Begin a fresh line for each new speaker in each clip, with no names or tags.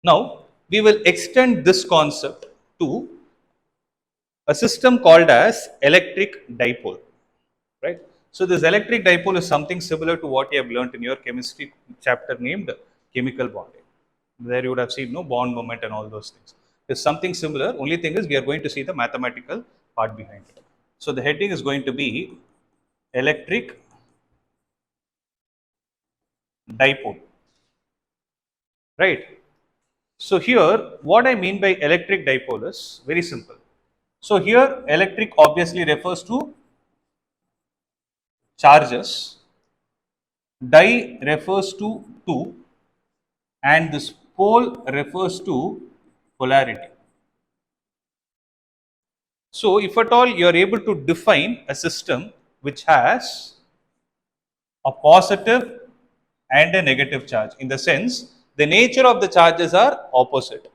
Now, we will extend this concept to a system called as electric dipole, right? So, this electric dipole is something similar to what you have learned in your chemistry chapter named chemical bonding. There you would have seen no bond moment and all those things. It's something similar. Only thing is we are going to see the mathematical part behind it. So, the heading is going to be electric dipole, right? So here, what I mean by electric dipole is very simple. So here, electric obviously refers to charges, di refers to two, and this pole refers to polarity. So if at all you are able to define a system which has a positive and a negative charge, in the sense the nature of the charges are opposite,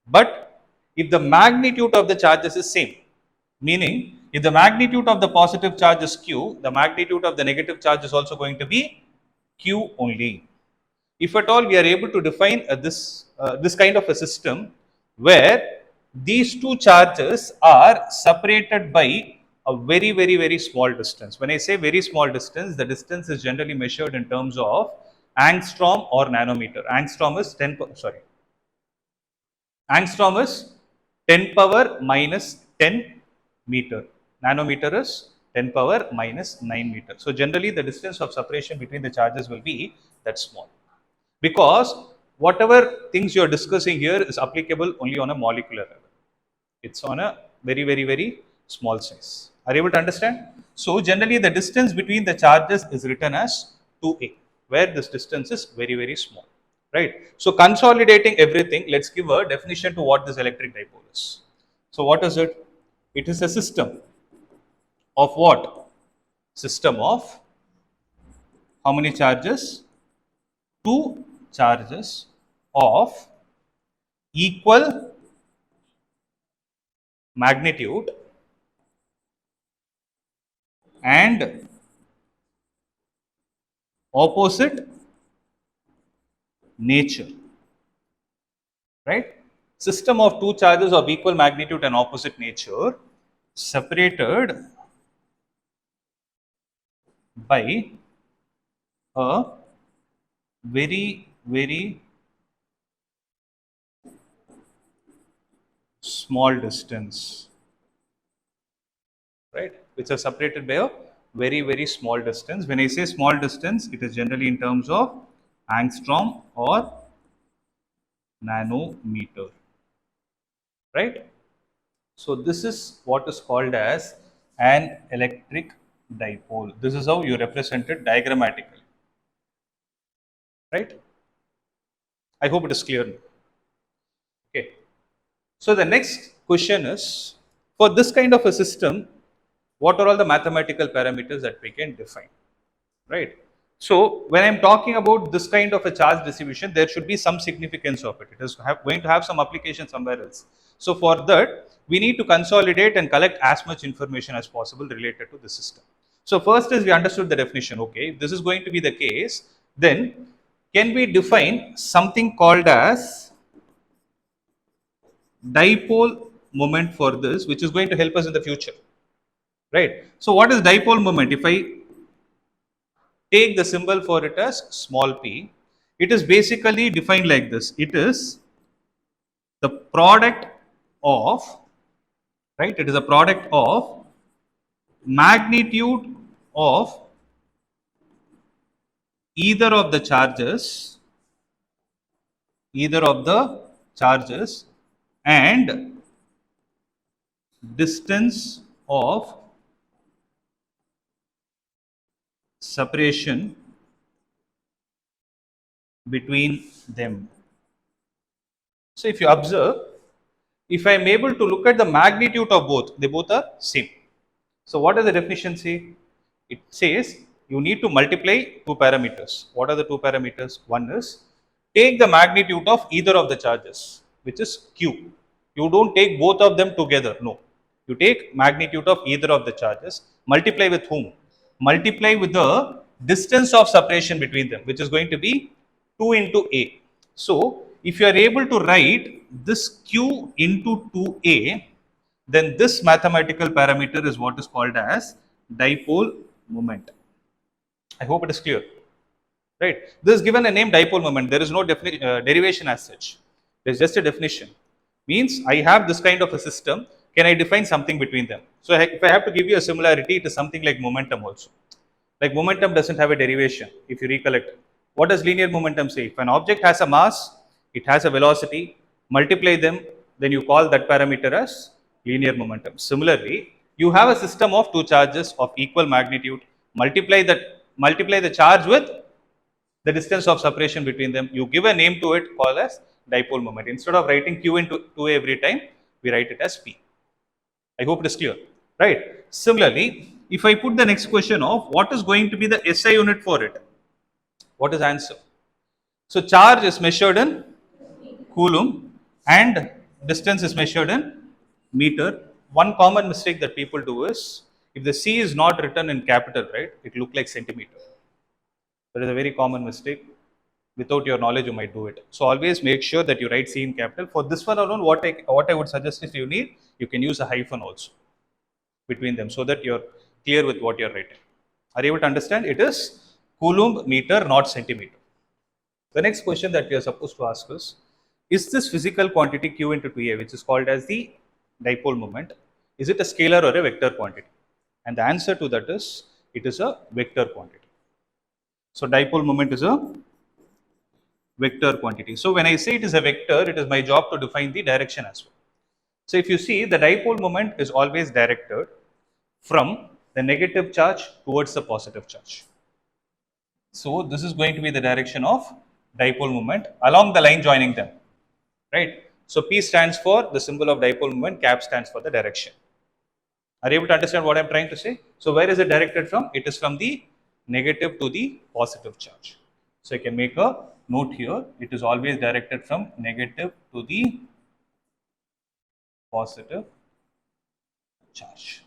but if the magnitude of the charges is same, meaning if the magnitude of the positive charge is q, the magnitude of the negative charge is also going to be q only. If at all we are able to define this kind of a system where these two charges are separated by a very small distance. When I say very small distance, the distance is generally measured in terms of angstrom or nanometer. Angstrom is 10 sorry angstrom is 10 power minus 10 meter. Nanometer is 10 power minus 9 meter. So generally the distance of separation between the charges will be that small, because whatever things you are discussing here is applicable only on a molecular level. It's on a very small size. Are you able to understand? So generally the distance between the charges is written as 2a, where this distance is very small, right? So consolidating everything, let's give a definition to what this electric dipole is. So what is it? It is a system of what? System of how many charges? Two charges of equal magnitude and opposite nature, right? System of two charges of equal magnitude and opposite nature separated by a very small distance, right? Which are separated by a very small distance. When I say small distance, it is generally in terms of angstrom or nanometer, right? So this is what is called as an electric dipole. This is how you represent it diagrammatically, right? I hope it is clear. Okay. So the next question is, for this kind of a system, what are all the mathematical parameters that we can define, right? So when I'm talking about this kind of a charge distribution, there should be some significance of it. It is going to have some application somewhere else. So for that, we need to consolidate and collect as much information as possible related to the system. So first is we understood the definition. Okay, if this is going to be the case, then can we define something called as dipole moment for this, which is going to help us in the future, right? So what is dipole moment? If I take the symbol for it as small p, it is basically defined like this. It is the product of, right? It is a product of magnitude of either of the charges, either of the charges, and distance of separation between them. So if you observe, if I am able to look at the magnitude of both, they both are same. So what does the definition say? It says you need to multiply two parameters. What are the two parameters? One is take the magnitude of either of the charges, which is q. You don't take both of them together. No. You take magnitude of either of the charges, multiply with whom? Multiply with the distance of separation between them, which is going to be 2 into a. So If you are able to write this q into 2a, then this mathematical parameter is what is called as dipole moment. I hope it is clear. Right? This is given a name dipole moment. There is no derivation as such. There's just a definition. Means I have this kind of a system. Can I define something between them? So if I have to give you a similarity, it is something like momentum also. Like momentum doesn't have a derivation. If you recollect, what does linear momentum say? If an object has a mass, it has a velocity. Multiply them, then you call that parameter as linear momentum. Similarly, you have a system of two charges of equal magnitude. Multiply the charge with the distance of separation between them. You give a name to it called as dipole moment. Instead of writing q into 2a every time, we write it as p. I hope it is clear, right? Similarly, if I put the next question of what is going to be the SI unit for it, what is answer? So charge is measured in coulomb and distance is measured in meter. One common mistake that people do is if the C is not written in capital, right, it look like centimeter. That is a very common mistake. Without your knowledge, you might do it. So always make sure that you write C in capital. For this one alone, what I would suggest is you can use a hyphen also between them so that you're clear with what you're writing. Are you able to understand? It is coulomb meter, not centimeter. The next question that we are supposed to ask is this physical quantity q into 2a, which is called as the dipole moment, is it a scalar or a vector quantity? And the answer to that is it is a vector quantity. So dipole moment is a vector quantity. So when I say it is a vector, it is my job to define the direction as well. So if you see, the dipole moment is always directed from the negative charge towards the positive charge. So this is going to be the direction of dipole moment along the line joining them, right? So P stands for the symbol of dipole moment, cap stands for the direction. Are you able to understand what I'm trying to say? So where is it directed from? It is from the negative to the positive charge. So I can make a note here. It is always directed from negative to the positive charge.